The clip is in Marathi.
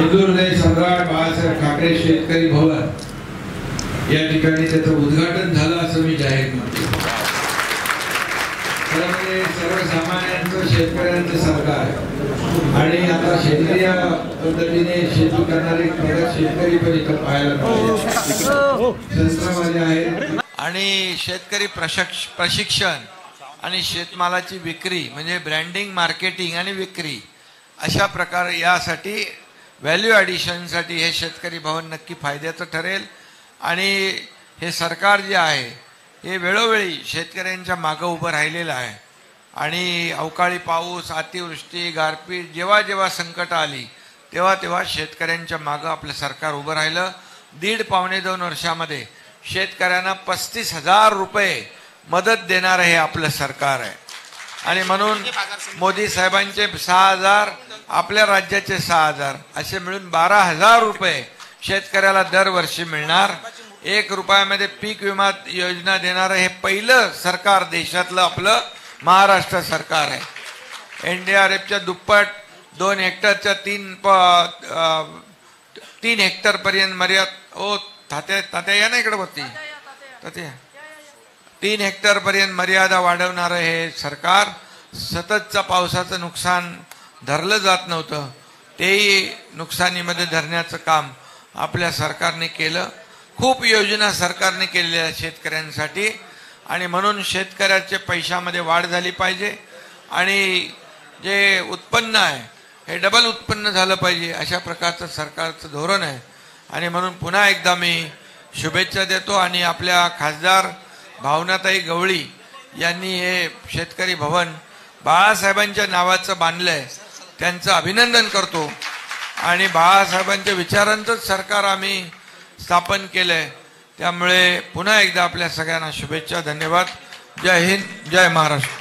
मजदूर सम्राट बाळासाहेब ठाकरे शेतकरी भवन या ठिकाणी त्याचं उद्घाटन झालं असं मी जाहीर करतो। सर्वसामान्यांचं शेतकऱ्यांचं सरकार आहे आणि आता सेंद्रिय पद्धतीने शेती करणारे शेतकरी पण इथं पाहायला मिळाले आहेत। आणि शेतकरी प्रशिक्षण आणि शेतमालाची विक्री म्हणजे ब्रँडिंग, मार्केटिंग आणि विक्री अशा प्रकारे यासाठी व्हॅल्यू ॲडिशनसाठी हे शेतकरी भवन नक्की फायद्याचं ठरेल। आणि हे सरकार जे आहे हे वेळोवेळी शेतकऱ्यांच्या मागं उभं राहिलेलं आहे आणि अवकाळी पाऊस, अतिवृष्टी, गारपीट जेव्हा जेव्हा संकट आली तेव्हा तेव्हा शेतकऱ्यांच्या मागं आपलं सरकार उभं राहिलं। 1.5-2 वर्षामध्ये शेतकऱ्यांना 35,000 रुपये मदत देणारं हे आपलं सरकार आहे आणि म्हणून मोदी साहेबांचे 6,000, आपल्या राज्याचे 6,000 असे मिळून 12,000 रुपये शेतकऱ्याला दरवर्षी मिळणार। 1 रुपयामध्ये पीक विमा योजना देणारं हे पहिलं सरकार देशातलं आपलं महाराष्ट्र सरकार आहे। NDRFच्या दुप्पट 2 हेक्टरच्या 3 हेक्टर पर्यंत मर्यादा तात्या या ना इकडे होती तात्या 3 हेक्टर पर्यंत मर्यादा वाढवणारं हे सरकार। सततचं पावसाचं नुकसान धरलं जात नव्हतं, तेही नुकसानीमध्ये धरण्याचं काम आपल्या सरकारने केलं। खूप योजना सरकारने केलेल्या शेतकऱ्यांसाठी आणि म्हणून शेतकऱ्याच्या पैशामध्ये वाढ झाली पाहिजे आणि जे उत्पन्न आहे हे डबल उत्पन्न झालं पाहिजे अशा प्रकारचं सरकारचं धोरण आहे आणि म्हणून पुन्हा एकदा मी शुभेच्छा देतो आणि आपल्या खासदार भावनाताई गवळी यांनी हे शेतकरी भवन बाळासाहेबांच्या नावाचं बांधलंय, त्यांचं अभिनंदन करतो आणि बाळासाहेबांच्या विचारांचंच सरकार आम्ही स्थापन केलंय। त्यामुळे पुन्हा एकदा आपल्या सगळ्यांना शुभेच्छा, धन्यवाद। जय हिंद, जय महाराष्ट्र।